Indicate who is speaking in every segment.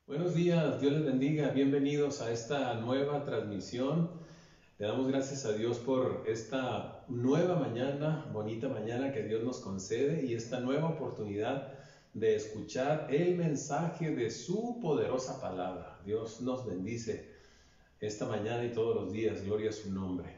Speaker 1: Buenos días, Dios les bendiga, bienvenidos a esta nueva transmisión. Le damos gracias a Dios por esta nueva mañana, bonita mañana que Dios nos concede y esta nueva oportunidad de escuchar el mensaje de su poderosa palabra. Dios nos bendice esta mañana y todos los días, gloria a su nombre.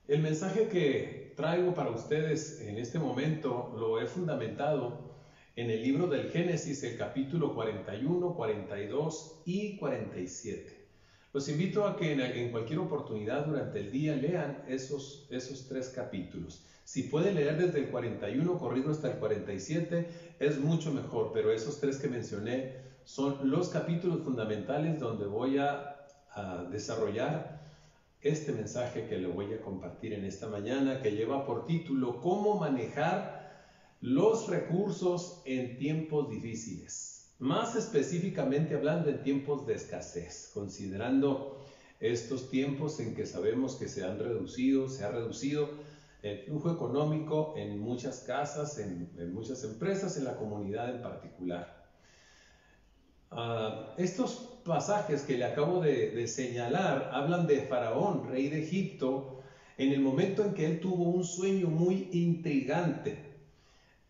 Speaker 1: El mensaje que traigo para ustedes en este momento lo he fundamentado en el libro del Génesis, el capítulo 41, 42 y 47. Los invito a que en cualquier oportunidad durante el día lean esos tres capítulos. Si pueden leer desde el 41 corrido hasta el 47, es mucho mejor, pero esos tres que mencioné son los capítulos fundamentales donde voy a desarrollar este mensaje que le voy a compartir en esta mañana, que lleva por título ¿Cómo manejar los recursos en tiempos difíciles? Más específicamente hablando en tiempos de escasez, considerando estos tiempos en que sabemos que se ha reducido el flujo económico en muchas casas, en muchas empresas, en la comunidad en particular. Estos pasajes que le acabo de señalar hablan de Faraón, rey de Egipto, en el momento en que él tuvo un sueño muy intrigante.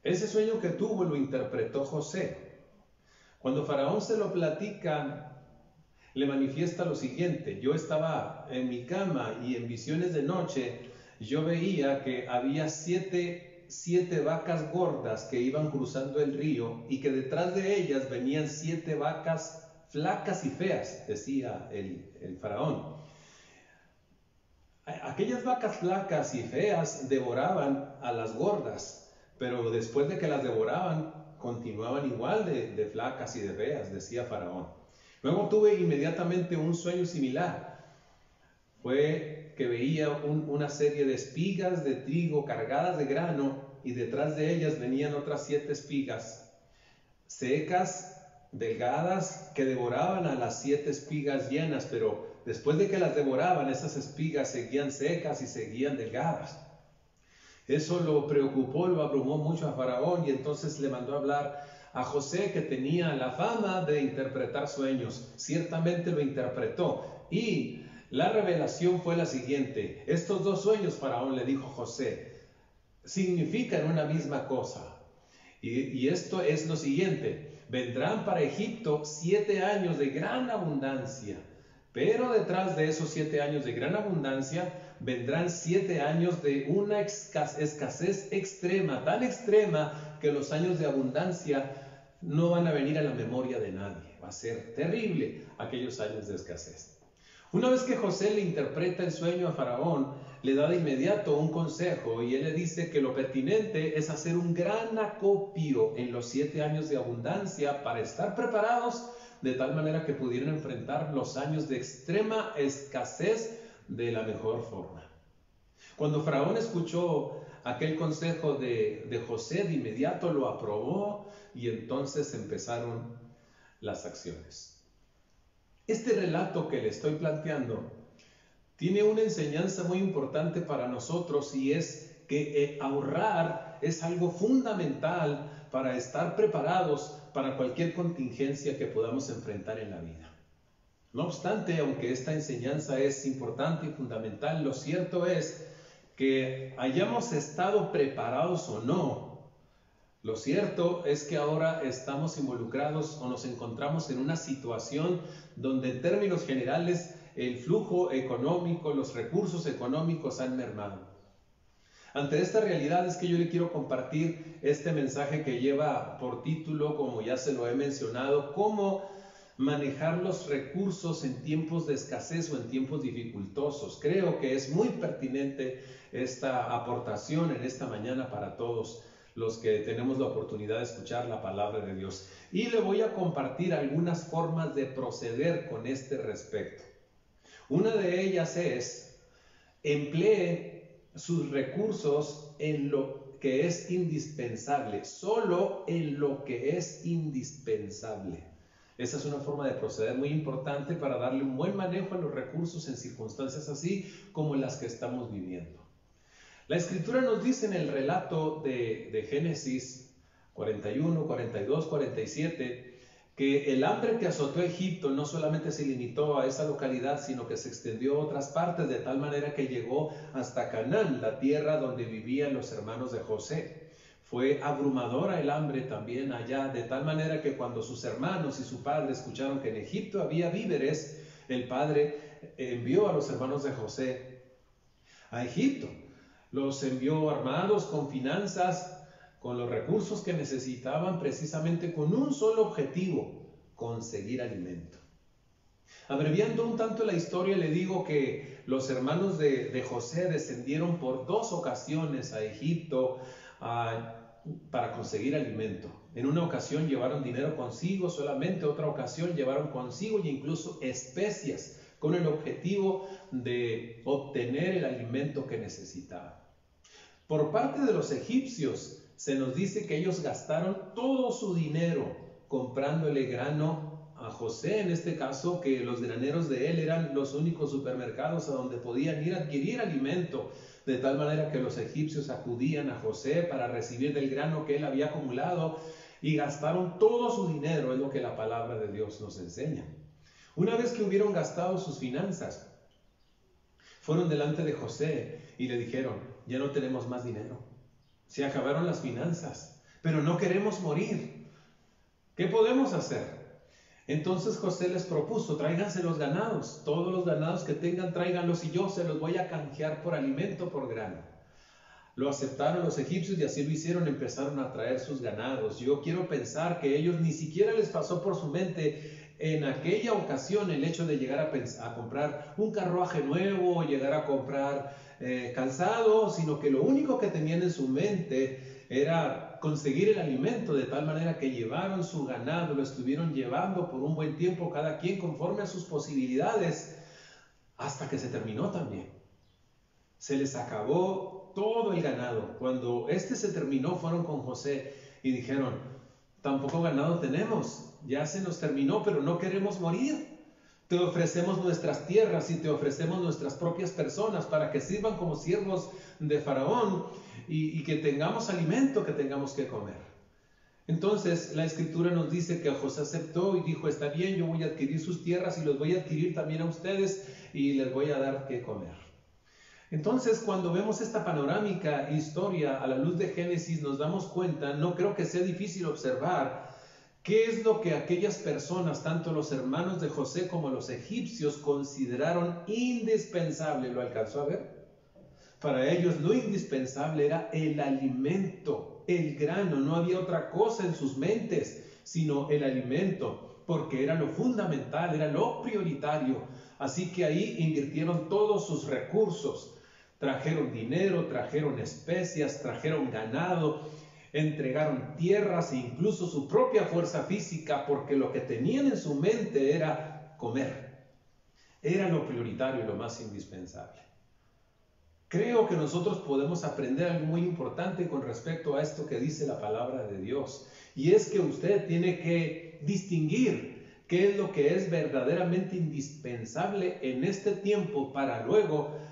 Speaker 1: Ese sueño que tuvo lo interpretó José. Cuando Faraón se lo platica, le manifiesta lo siguiente: yo estaba en mi cama y en visiones de noche yo veía que había siete vacas gordas que iban cruzando el río y que detrás de ellas venían 7 vacas flacas y feas, decía el faraón. Aquellas vacas flacas y feas devoraban a las gordas, pero después de que las devoraban, continuaban igual de flacas y de feas, decía faraón. Luego tuve inmediatamente un sueño similar. Fue que veía una serie de espigas de trigo cargadas de grano y detrás de ellas venían otras 7 espigas secas, delgadas, que devoraban a las 7 espigas llenas, pero después de que las devoraban, esas espigas seguían secas y seguían delgadas. Eso lo preocupó, lo abrumó mucho a Faraón y entonces le mandó a hablar a José, que tenía la fama de interpretar sueños. Ciertamente lo interpretó y la revelación fue la siguiente: estos dos sueños, Faraón, le dijo José, significan una misma cosa. Y esto es lo siguiente: vendrán para Egipto 7 años de gran abundancia, pero detrás de esos 7 años de gran abundancia vendrán 7 años de una escasez extrema, tan extrema que los años de abundancia no van a venir a la memoria de nadie. Va a ser terrible aquellos años de escasez. Una vez que José le interpreta el sueño a Faraón, le da de inmediato un consejo y él le dice que lo pertinente es hacer un gran acopio en los 7 años de abundancia para estar preparados de tal manera que pudieran enfrentar los años de extrema escasez de la mejor forma. Cuando Faraón escuchó aquel consejo de José, de inmediato lo aprobó y entonces empezaron las acciones. Este relato que le estoy planteando tiene una enseñanza muy importante para nosotros, y es que ahorrar es algo fundamental para estar preparados para cualquier contingencia que podamos enfrentar en la vida. No obstante, aunque esta enseñanza es importante y fundamental, lo cierto es que hayamos estado preparados o no, lo cierto es que ahora estamos involucrados o nos encontramos en una situación donde en términos generales el flujo económico, los recursos económicos han mermado. Ante esta realidad es que yo le quiero compartir este mensaje que lleva por título, como ya se lo he mencionado, cómo manejar los recursos en tiempos de escasez o en tiempos dificultosos. Creo que es muy pertinente esta aportación en esta mañana para todos los que tenemos la oportunidad de escuchar la palabra de Dios. Y le voy a compartir algunas formas de proceder con este respecto. Una de ellas es: emplee sus recursos en lo que es indispensable, solo en lo que es indispensable. Esa es una forma de proceder muy importante para darle un buen manejo a los recursos en circunstancias así como las que estamos viviendo. La Escritura nos dice en el relato de Génesis 41, 42, 47 que el hambre que azotó a Egipto no solamente se limitó a esa localidad, sino que se extendió a otras partes, de tal manera que llegó hasta Canaán, la tierra donde vivían los hermanos de José. Fue abrumadora el hambre también allá, de tal manera que cuando sus hermanos y su padre escucharon que en Egipto había víveres, el padre envió a los hermanos de José a Egipto. Los envió armados con finanzas, con los recursos que necesitaban, precisamente con un solo objetivo: conseguir alimento. Abreviando un tanto la historia, le digo que los hermanos de José descendieron por 2 ocasiones a Egipto para conseguir alimento. En una ocasión llevaron dinero consigo solamente, otra ocasión llevaron consigo e incluso especias, con el objetivo de obtener el alimento que necesitaban. Por parte de los egipcios, se nos dice que ellos gastaron todo su dinero comprándole grano a José, en este caso, que los graneros de él eran los únicos supermercados a donde podían ir a adquirir alimento, de tal manera que los egipcios acudían a José para recibir del grano que él había acumulado, y gastaron todo su dinero, es lo que la palabra de Dios nos enseña. Una vez que hubieron gastado sus finanzas, fueron delante de José y le dijeron: ya no tenemos más dinero, se acabaron las finanzas, pero no queremos morir. ¿Qué podemos hacer? Entonces José les propuso: tráiganse los ganados, todos los ganados que tengan, tráiganlos y yo se los voy a canjear por alimento, por grano. Lo aceptaron los egipcios y así lo hicieron, empezaron a traer sus ganados. Yo quiero pensar que ellos ni siquiera les pasó por su mente en aquella ocasión el hecho de llegar a comprar un carruaje nuevo o llegar a comprar calzado, sino que lo único que tenían en su mente era conseguir el alimento, de tal manera que llevaron su ganado, lo estuvieron llevando por un buen tiempo, cada quien conforme a sus posibilidades, hasta que se terminó también. Se les acabó todo el ganado. Cuando se terminó, fueron con José y dijeron: tampoco ganado tenemos, ya se nos terminó, pero no queremos morir. Te ofrecemos nuestras tierras y te ofrecemos nuestras propias personas para que sirvan como siervos de Faraón y que tengamos alimento, que tengamos que comer. Entonces la escritura nos dice que José aceptó y dijo: está bien, yo voy a adquirir sus tierras y los voy a adquirir también a ustedes y les voy a dar que comer. Entonces, cuando vemos esta panorámica historia a la luz de Génesis, nos damos cuenta, no creo que sea difícil observar qué es lo que aquellas personas, tanto los hermanos de José como los egipcios, consideraron indispensable. ¿Lo alcanzó a ver? Para ellos lo indispensable era el alimento, el grano. No había otra cosa en sus mentes sino el alimento, porque era lo fundamental, era lo prioritario. Así que ahí invirtieron todos sus recursos. Trajeron dinero, trajeron especias, trajeron ganado, entregaron tierras e incluso su propia fuerza física, porque lo que tenían en su mente era comer. Era lo prioritario y lo más indispensable. Creo que nosotros podemos aprender algo muy importante con respecto a esto que dice la palabra de Dios. Y es que usted tiene que distinguir qué es lo que es verdaderamente indispensable en este tiempo para luego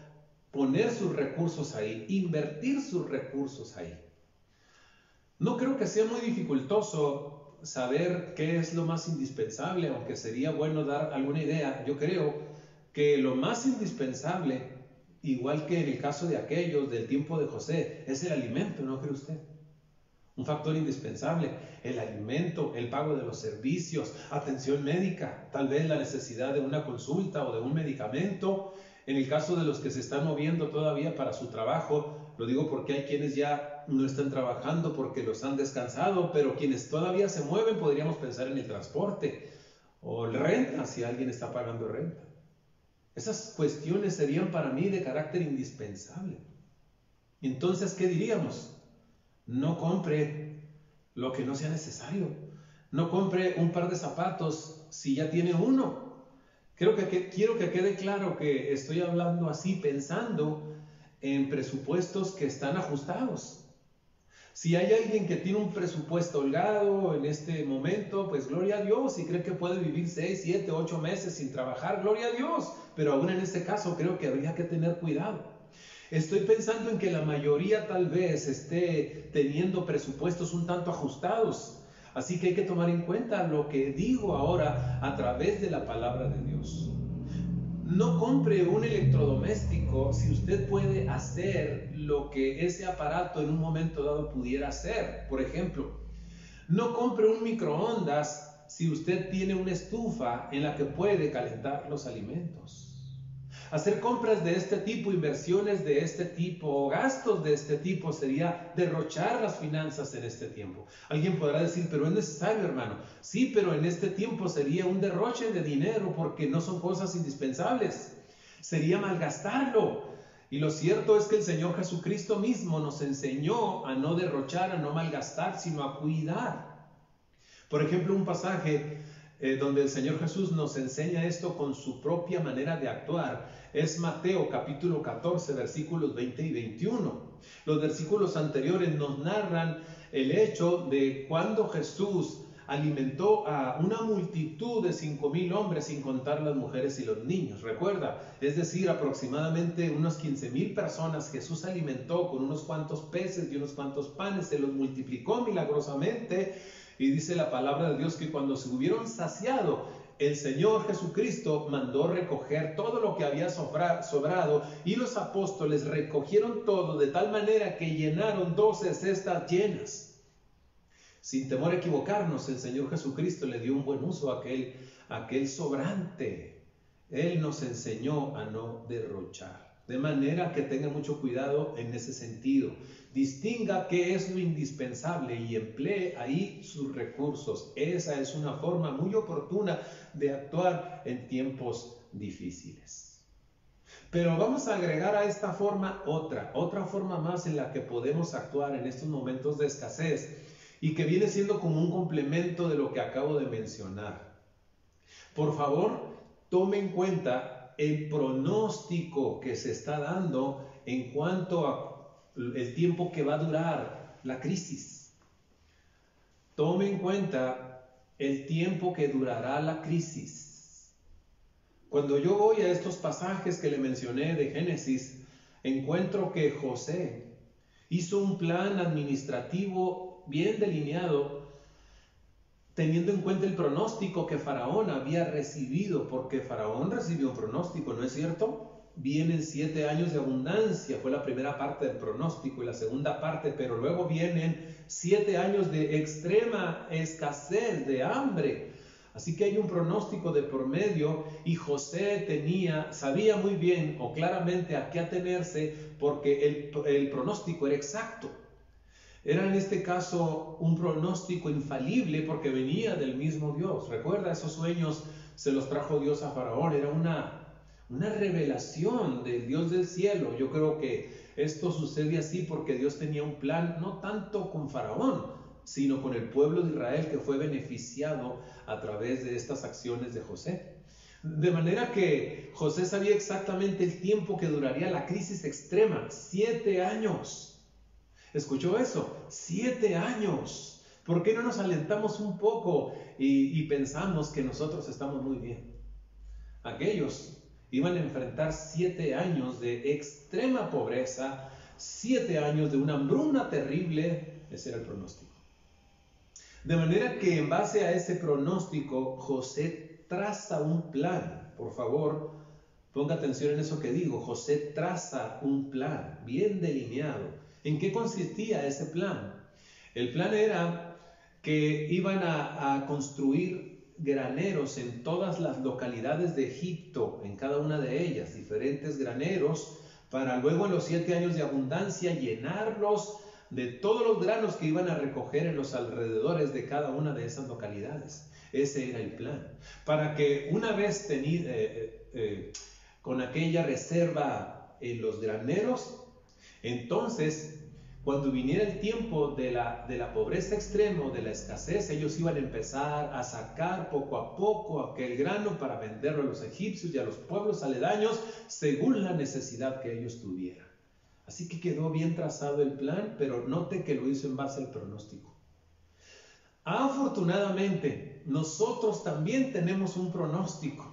Speaker 1: poner sus recursos ahí, invertir sus recursos ahí. No creo que sea muy dificultoso saber qué es lo más indispensable, aunque sería bueno dar alguna idea. Yo creo que lo más indispensable, igual que en el caso de aquellos del tiempo de José, es el alimento, ¿no cree usted? Un factor indispensable, el alimento, el pago de los servicios, atención médica, tal vez la necesidad de una consulta o de un medicamento. En el caso de los que se están moviendo todavía para su trabajo, lo digo porque hay quienes ya no están trabajando porque los han descansado, pero quienes todavía se mueven podríamos pensar en el transporte o la renta, si alguien está pagando renta. Esas cuestiones serían para mí de carácter indispensable. Entonces, ¿qué diríamos? No compre lo que no sea necesario. No compre un par de zapatos si ya tiene uno. Quiero que quede claro que estoy hablando así pensando en presupuestos que están ajustados. Si hay alguien que tiene un presupuesto holgado en este momento, pues gloria a Dios. Si cree que puede vivir 6, 7, 8 meses sin trabajar, gloria a Dios. Pero aún en este caso creo que habría que tener cuidado. Estoy pensando en que la mayoría tal vez esté teniendo presupuestos un tanto ajustados. Así que hay que tomar en cuenta lo que digo ahora a través de la palabra de Dios. No compre un electrodoméstico si usted puede hacer lo que ese aparato en un momento dado pudiera hacer. Por ejemplo, no compre un microondas si usted tiene una estufa en la que puede calentar los alimentos. Hacer compras de este tipo, inversiones de este tipo o gastos de este tipo sería derrochar las finanzas en este tiempo. Alguien podrá decir, pero es necesario, hermano. Sí, pero en este tiempo sería un derroche de dinero porque no son cosas indispensables. Sería malgastarlo. Y lo cierto es que el Señor Jesucristo mismo nos enseñó a no derrochar, a no malgastar, sino a cuidar. Por ejemplo, un pasaje donde el Señor Jesús nos enseña esto con su propia manera de actuar es Mateo capítulo 14 versículos 20 y 21. Los versículos anteriores nos narran el hecho de cuando Jesús alimentó a una multitud de 5,000 hombres sin contar las mujeres y los niños. Recuerda, es decir, aproximadamente unas 15,000 personas Jesús alimentó con unos cuantos peces y unos cuantos panes, se los multiplicó milagrosamente. Y dice la palabra de Dios que cuando se hubieron saciado, el Señor Jesucristo mandó recoger todo lo que había sobrado y los apóstoles recogieron todo de tal manera que llenaron 12 cestas llenas. Sin temor a equivocarnos, el Señor Jesucristo le dio un buen uso a aquel sobrante. Él nos enseñó a no derrochar. De manera que tenga mucho cuidado en ese sentido. Distinga qué es lo indispensable y emplee ahí sus recursos. Esa es una forma muy oportuna de actuar en tiempos difíciles. Pero vamos a agregar a esta forma otra forma más en la que podemos actuar en estos momentos de escasez y que viene siendo como un complemento de lo que acabo de mencionar. Por favor, tome en cuenta el pronóstico que se está dando en cuanto a el tiempo que va a durar la crisis. Tome en cuenta el tiempo que durará la crisis. Cuando yo voy a estos pasajes que le mencioné de Génesis, encuentro que José hizo un plan administrativo bien delineado, teniendo en cuenta el pronóstico que Faraón había recibido, porque Faraón recibió un pronóstico, ¿no es cierto? Vienen 7 años de abundancia, fue la primera parte del pronóstico y la segunda parte, pero luego vienen 7 años de extrema escasez, de hambre. Así que hay un pronóstico de por medio y José sabía muy bien o claramente a qué atenerse porque el pronóstico era exacto. Era en este caso un pronóstico infalible porque venía del mismo Dios. Recuerda, esos sueños se los trajo Dios a Faraón, era una revelación del Dios del cielo. Yo creo que esto sucede así porque Dios tenía un plan no tanto con Faraón, sino con el pueblo de Israel que fue beneficiado a través de estas acciones de José. De manera que José sabía exactamente el tiempo que duraría la crisis extrema, 7 años. ¿Escuchó eso? 7 años. ¿Por qué no nos alentamos un poco y pensamos que nosotros estamos muy bien? Aquellos iban a enfrentar 7 años de extrema pobreza, 7 años de una hambruna terrible. Ese era el pronóstico. De manera que en base a ese pronóstico, José traza un plan. Por favor, ponga atención en eso que digo. José traza un plan bien delineado. ¿En qué consistía ese plan? El plan era que iban a construir graneros en todas las localidades de Egipto, en cada una de ellas, diferentes graneros, para luego en los 7 años de abundancia llenarlos de todos los granos que iban a recoger en los alrededores de cada una de esas localidades. Ese era el plan. Para que una vez con aquella reserva en los graneros, entonces, cuando viniera el tiempo de la pobreza extrema, de la escasez, ellos iban a empezar a sacar poco a poco aquel grano para venderlo a los egipcios y a los pueblos aledaños según la necesidad que ellos tuvieran. Así que quedó bien trazado el plan, pero note que lo hizo en base al pronóstico. Afortunadamente, nosotros también tenemos un pronóstico.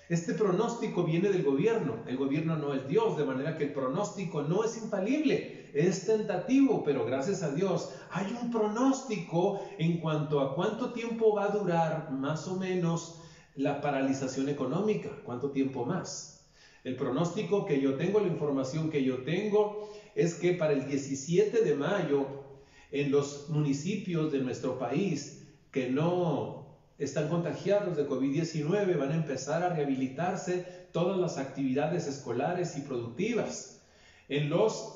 Speaker 1: Este pronóstico viene del gobierno. El gobierno no es Dios, de manera que el pronóstico no es infalible, es tentativo, pero gracias a Dios hay un pronóstico en cuanto a cuánto tiempo va a durar más o menos la paralización económica, cuánto tiempo más. El pronóstico que yo tengo, la información que yo tengo, es que para el 17 de mayo, en los municipios de nuestro país que no están contagiados de COVID-19, van a empezar a rehabilitarse todas las actividades escolares y productivas. En los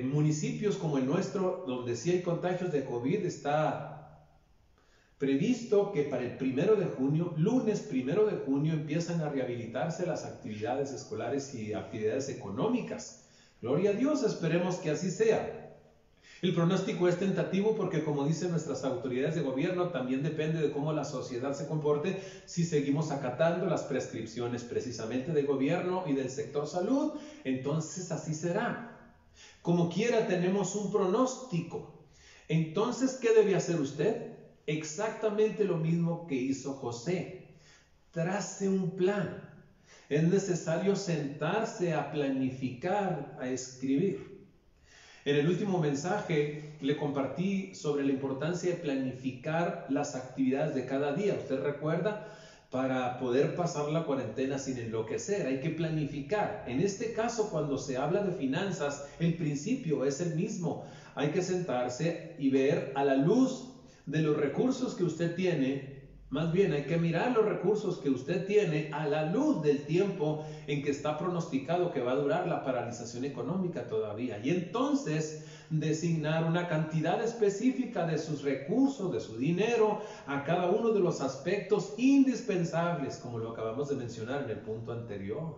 Speaker 1: municipios como el nuestro, donde sí hay contagios de COVID, está previsto que para el 1 de junio, lunes 1 de junio, empiezan a rehabilitarse las actividades escolares y actividades económicas. Gloria a Dios, esperemos que así sea. El pronóstico es tentativo porque, como dicen nuestras autoridades de gobierno, también depende de cómo la sociedad se comporte si seguimos acatando las prescripciones precisamente del gobierno y del sector salud. Entonces así será. Como quiera, tenemos un pronóstico. Entonces, ¿qué debe hacer usted? Exactamente lo mismo que hizo José. Trace un plan. Es necesario sentarse a planificar, a escribir. En el último mensaje le compartí sobre la importancia de planificar las actividades de cada día. ¿Usted recuerda? Para poder pasar la cuarentena sin enloquecer, hay que planificar. En este caso, cuando se habla de finanzas, el principio es el mismo. Hay que sentarse y ver a la luz de los recursos que usted tiene. Más bien, hay que mirar los recursos que usted tiene a la luz del tiempo en que está pronosticado que va a durar la paralización económica todavía. Y entonces designar una cantidad específica de sus recursos, de su dinero, a cada uno de los aspectos indispensables, como lo acabamos de mencionar en el punto anterior.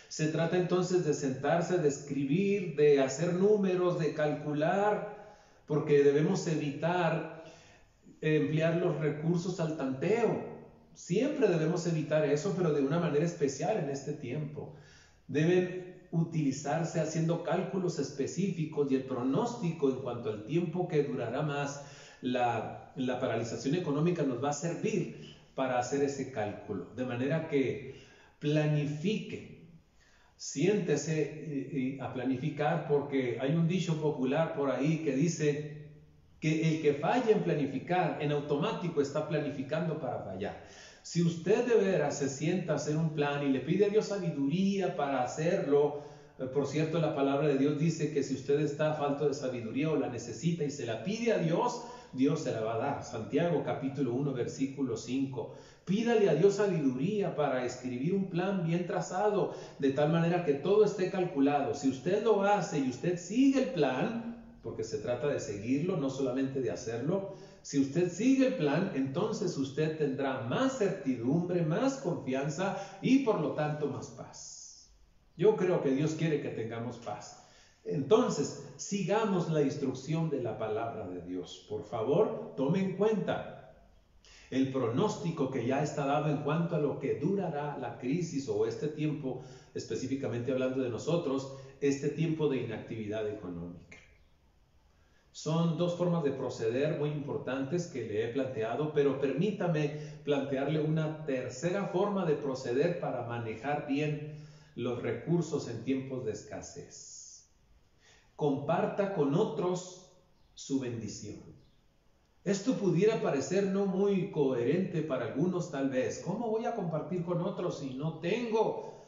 Speaker 1: Se trata entonces de sentarse, de escribir, de hacer números, de calcular, porque debemos evitar emplear los recursos al tanteo. Siempre debemos evitar eso, pero de una manera especial en este tiempo. Deben utilizarse haciendo cálculos específicos y el pronóstico en cuanto al tiempo que durará más la paralización económica nos va a servir para hacer ese cálculo. De manera que planifique. Siéntese a planificar, porque hay un dicho popular por ahí que dice que el que falla en planificar, en automático está planificando para fallar. Si usted de veras se sienta a hacer un plan y le pide a Dios sabiduría para hacerlo, por cierto, la palabra de Dios dice que si usted está falto de sabiduría o la necesita y se la pide a Dios, Dios se la va a dar. Santiago capítulo 1 versículo 5. Pídale a Dios sabiduría para escribir un plan bien trazado, de tal manera que todo esté calculado. Si usted lo hace y usted sigue el plan, porque se trata de seguirlo, no solamente de hacerlo. Si usted sigue el plan, entonces usted tendrá más certidumbre, más confianza y por lo tanto más paz. Yo creo que Dios quiere que tengamos paz. Entonces, sigamos la instrucción de la palabra de Dios. Por favor, tome en cuenta el pronóstico que ya está dado en cuanto a lo que durará la crisis o este tiempo, específicamente hablando de nosotros, este tiempo de inactividad económica. Son dos formas de proceder muy importantes que le he planteado, pero permítame plantearle una tercera forma de proceder para manejar bien los recursos en tiempos de escasez. Comparta con otros su bendición. Esto pudiera parecer no muy coherente para algunos tal vez. ¿Cómo voy a compartir con otros si no tengo?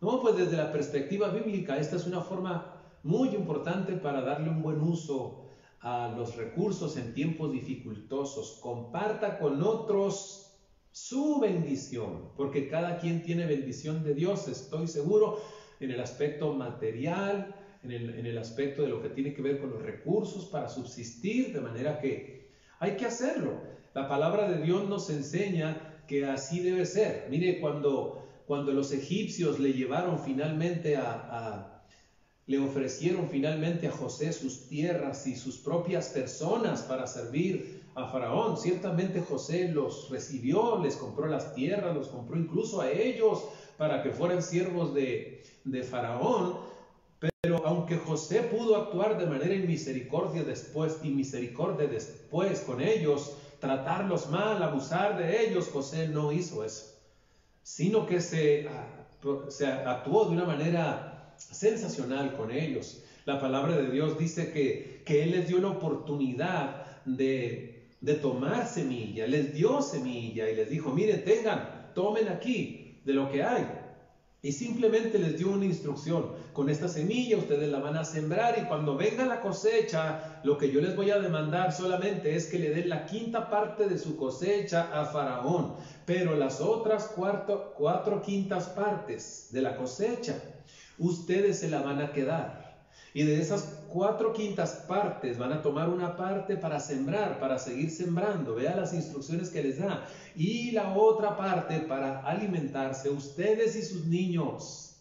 Speaker 1: No, pues desde la perspectiva bíblica, esta es una forma muy importante para darle un buen uso a los recursos en tiempos dificultosos. Comparta con otros su bendición, porque cada quien tiene bendición de Dios, estoy seguro, en el aspecto material, en el aspecto de lo que tiene que ver con los recursos para subsistir, de manera que hay que hacerlo. La palabra de Dios nos enseña que así debe ser. Mire, cuando los egipcios le llevaron finalmente le ofrecieron finalmente a José sus tierras y sus propias personas para servir a Faraón. Ciertamente José los recibió, les compró las tierras, los compró incluso a ellos para que fueran siervos de Faraón. Pero aunque José pudo actuar de manera inmisericordia después con ellos, tratarlos mal, abusar de ellos, José no hizo eso. sino que se actuó de una manera sensacional con ellos. La palabra de Dios dice que Él les dio la oportunidad de tomar semilla, les dio semilla y les dijo, miren, tomen aquí de lo que hay. Y simplemente les dio una instrucción, con esta semilla ustedes la van a sembrar y cuando venga la cosecha, lo que yo les voy a demandar solamente es que le den la quinta parte de su cosecha a Faraón, pero las otras cuatro quintas partes de la cosecha, ustedes se la van a quedar. Y de esas 4/5 partes van a tomar una parte para sembrar, para seguir sembrando. Vea las instrucciones que les da. Y la otra parte para alimentarse ustedes y sus niños.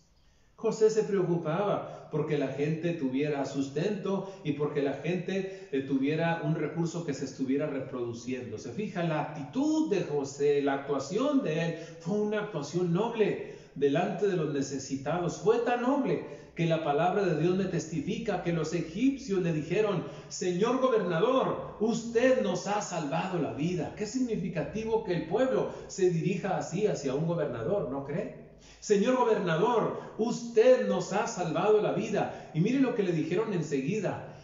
Speaker 1: José se preocupaba porque la gente tuviera sustento y porque la gente tuviera un recurso que se estuviera reproduciendo. Se fija, la actitud de José, la actuación de él fue una actuación noble delante de los necesitados. Fue tan noble que la palabra de Dios me testifica que los egipcios le dijeron, Señor gobernador, usted nos ha salvado la vida. Qué significativo que el pueblo se dirija así hacia un gobernador, ¿no cree? Señor gobernador, usted nos ha salvado la vida. Y mire lo que le dijeron enseguida,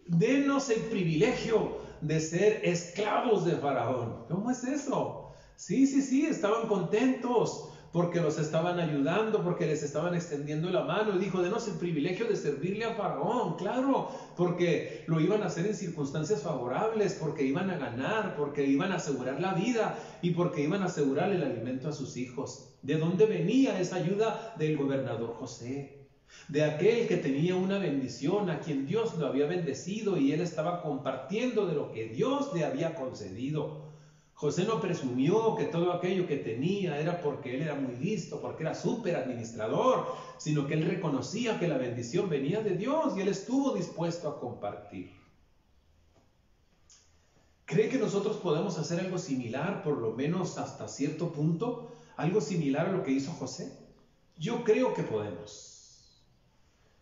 Speaker 1: denos el privilegio de ser esclavos de Faraón. ¿Cómo es eso? Sí, estaban contentos porque los estaban ayudando, porque les estaban extendiendo la mano. Y dijo, denos el privilegio de servirle a Faraón. Claro, porque lo iban a hacer en circunstancias favorables, porque iban a ganar, porque iban a asegurar la vida y porque iban a asegurar el alimento a sus hijos. ¿De dónde venía esa ayuda? Del gobernador José, de aquel que tenía una bendición, a quien Dios lo había bendecido y él estaba compartiendo de lo que Dios le había concedido. José no presumió que todo aquello que tenía era porque él era muy listo, porque era súper administrador, sino que él reconocía que la bendición venía de Dios y él estuvo dispuesto a compartir. ¿Cree que nosotros podemos hacer algo similar, por lo menos hasta cierto punto? ¿Algo similar a lo que hizo José? Yo creo que podemos.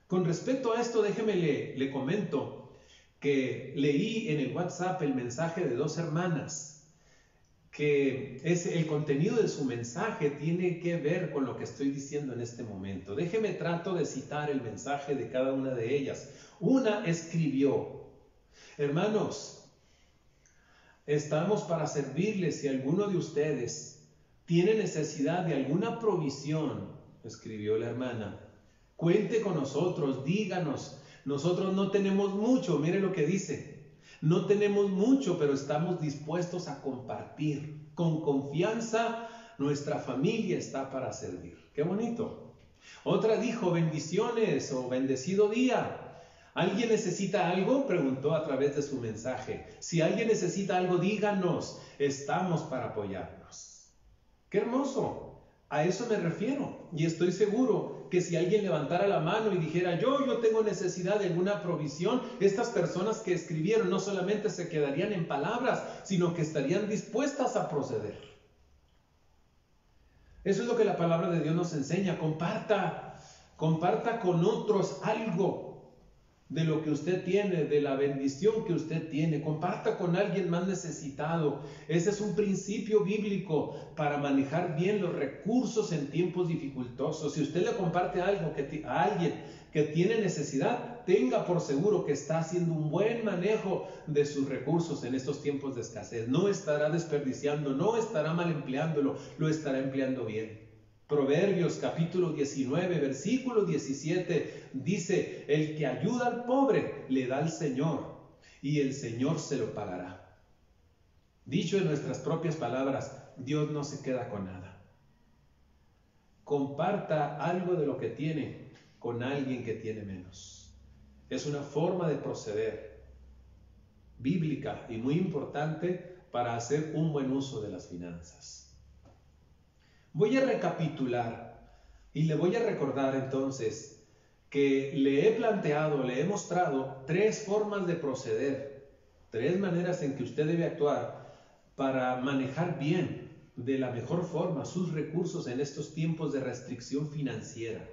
Speaker 1: Con respecto a esto, déjeme le comento que leí en el WhatsApp el mensaje de 2 hermanas, que el contenido de su mensaje tiene que ver con lo que estoy diciendo en este momento. Déjeme trato de citar el mensaje de cada una de ellas. Una escribió, hermanos, estamos para servirles. Si alguno de ustedes tiene necesidad de alguna provisión, escribió la hermana, cuente con nosotros, díganos. Nosotros no tenemos mucho, mire lo que dice. No tenemos mucho, pero estamos dispuestos a compartir. Con confianza, nuestra familia está para servir. ¡Qué bonito! Otra dijo, bendiciones o bendecido día. ¿Alguien necesita algo? Preguntó a través de su mensaje. Si alguien necesita algo, díganos. Estamos para apoyarnos. ¡Qué hermoso! A eso me refiero. Y estoy seguro que si alguien levantara la mano y dijera, yo tengo necesidad de alguna provisión, estas personas que escribieron no solamente se quedarían en palabras, sino que estarían dispuestas a proceder. Eso es lo que la palabra de Dios nos enseña. Comparta con otros algo de lo que usted tiene, de la bendición que usted tiene. Comparta con alguien más necesitado. Ese es un principio bíblico para manejar bien los recursos en tiempos dificultosos. Si usted le comparte algo a alguien que tiene necesidad, tenga por seguro que está haciendo un buen manejo de sus recursos en estos tiempos de escasez. No estará desperdiciando, no estará mal empleándolo, lo estará empleando bien. Proverbios capítulo 19, versículo 17 dice, el que ayuda al pobre le da al Señor y el Señor se lo pagará. Dicho en nuestras propias palabras, Dios no se queda con nada. Comparta algo de lo que tiene con alguien que tiene menos. Es una forma de proceder bíblica y muy importante para hacer un buen uso de las finanzas. Voy a recapitular y le voy a recordar entonces que le he mostrado 3 formas de proceder, 3 maneras en que usted debe actuar para manejar bien, de la mejor forma, sus recursos en estos tiempos de restricción financiera.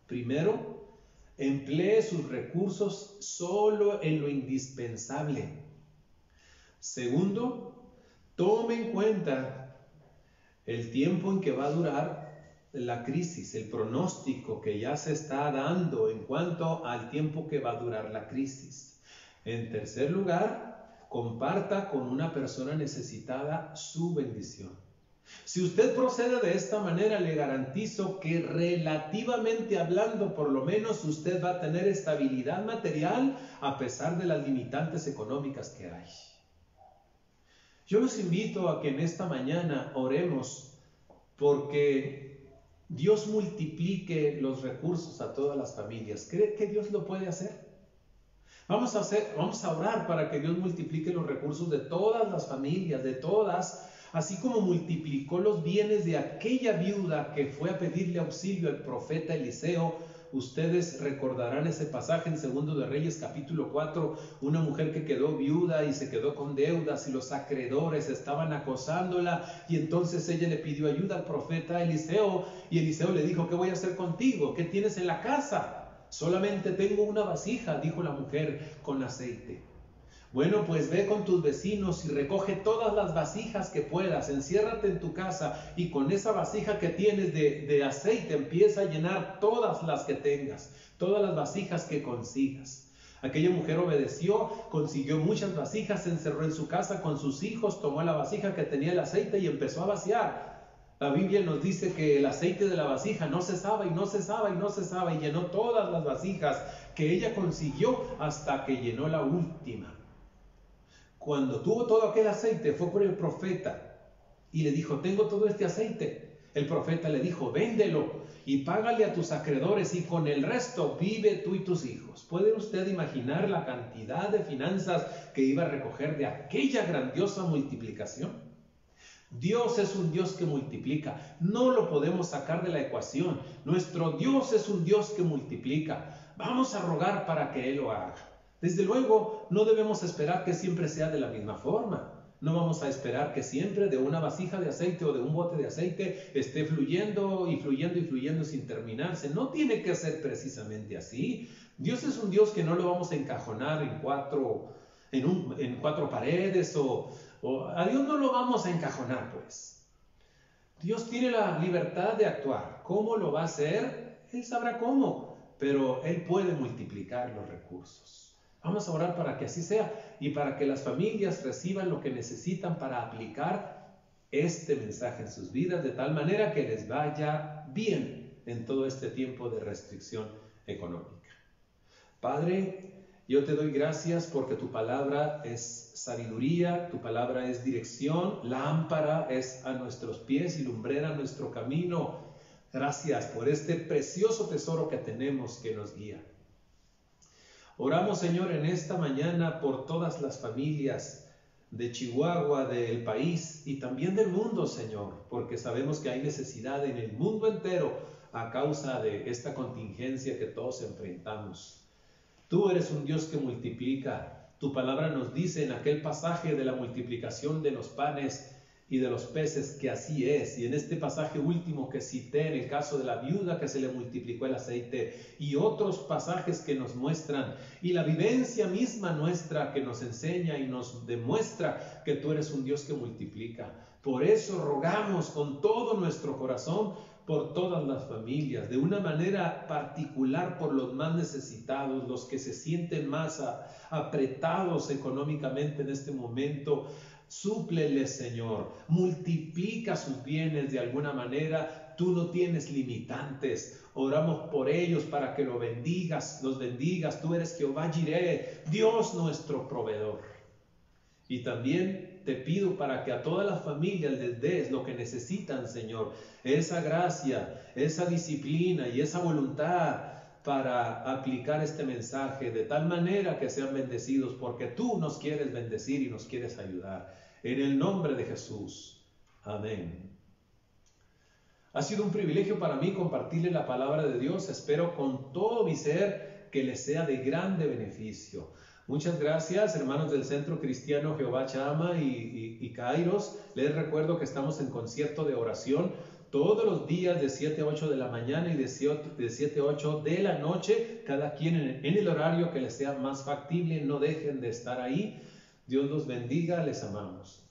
Speaker 1: Primero, emplee sus recursos solo en lo indispensable. Segundo, tome en cuenta el tiempo en que va a durar la crisis, el pronóstico que ya se está dando en cuanto al tiempo que va a durar la crisis. En tercer lugar, comparta con una persona necesitada su bendición. Si usted procede de esta manera, le garantizo que relativamente hablando, por lo menos usted va a tener estabilidad material a pesar de las limitantes económicas que hay. Yo los invito a que en esta mañana oremos porque Dios multiplique los recursos a todas las familias. ¿Cree que Dios lo puede hacer? Vamos a orar para que Dios multiplique los recursos de todas las familias, de todas, así como multiplicó los bienes de aquella viuda que fue a pedirle auxilio al profeta Eliseo. Ustedes recordarán ese pasaje en 2 de Reyes capítulo 4, una mujer que quedó viuda y se quedó con deudas y los acreedores estaban acosándola y entonces ella le pidió ayuda al profeta Eliseo y Eliseo le dijo: ¿qué voy a hacer contigo? ¿Qué tienes en la casa? Solamente tengo una vasija, dijo la mujer, con aceite. Bueno, pues ve con tus vecinos y recoge todas las vasijas que puedas, enciérrate en tu casa y con esa vasija que tienes de aceite empieza a llenar todas las que tengas, todas las vasijas que consigas. Aquella mujer obedeció, consiguió muchas vasijas, se encerró en su casa con sus hijos, tomó la vasija que tenía el aceite y empezó a vaciar. La Biblia nos dice que el aceite de la vasija no cesaba y no cesaba y no cesaba y llenó todas las vasijas que ella consiguió hasta que llenó la última. Cuando tuvo todo aquel aceite, fue por el profeta y le dijo: tengo todo este aceite. El profeta le dijo: véndelo y págale a tus acreedores y con el resto vive tú y tus hijos. ¿Puede usted imaginar la cantidad de finanzas que iba a recoger de aquella grandiosa multiplicación? Dios es un Dios que multiplica. No lo podemos sacar de la ecuación. Nuestro Dios es un Dios que multiplica. Vamos a rogar para que Él lo haga. Desde luego, no debemos esperar que siempre sea de la misma forma. No vamos a esperar que siempre de una vasija de aceite o de un bote de aceite esté fluyendo y fluyendo y fluyendo sin terminarse. No tiene que ser precisamente así. Dios es un Dios que no lo vamos a encajonar en cuatro paredes o a Dios no lo vamos a encajonar, pues. Dios tiene la libertad de actuar. ¿Cómo lo va a hacer? Él sabrá cómo, pero Él puede multiplicar los recursos. Vamos a orar para que así sea y para que las familias reciban lo que necesitan para aplicar este mensaje en sus vidas de tal manera que les vaya bien en todo este tiempo de restricción económica. Padre, yo te doy gracias porque tu palabra es sabiduría, tu palabra es dirección, lámpara es a nuestros pies y lumbrera a nuestro camino. Gracias por este precioso tesoro que tenemos que nos guía. Oramos, Señor, en esta mañana por todas las familias de Chihuahua, del país y también del mundo, Señor, porque sabemos que hay necesidad en el mundo entero a causa de esta contingencia que todos enfrentamos. Tú eres un Dios que multiplica. Tu palabra nos dice en aquel pasaje de la multiplicación de los panes y de los peces que así es. Y en este pasaje último que cité, en el caso de la viuda que se le multiplicó el aceite y otros pasajes que nos muestran y la vivencia misma nuestra que nos enseña y nos demuestra que tú eres un Dios que multiplica. Por eso rogamos con todo nuestro corazón por todas las familias, de una manera particular por los más necesitados, los que se sienten más apretados económicamente en este momento. Súpleles, Señor, multiplica sus bienes de alguna manera. Tú no tienes limitantes. Oramos por ellos para que los bendigas. Tú eres Jehová Jireh, Dios nuestro proveedor. Y también te pido para que a todas las familias les des lo que necesitan, Señor, esa gracia, esa disciplina y esa voluntad para aplicar este mensaje de tal manera que sean bendecidos, porque tú nos quieres bendecir y nos quieres ayudar. En el nombre de Jesús. Amén. Ha sido un privilegio para mí compartirle la palabra de Dios. Espero con todo mi ser que les sea de grande beneficio. Muchas gracias, hermanos del Centro Cristiano Jehová Chama y Kairos. Les recuerdo que estamos en concierto de oración todos los días de 7 a 8 de la mañana y de 7 a 8 de la noche, cada quien en el horario que les sea más factible. No dejen de estar ahí. Dios los bendiga, les amamos.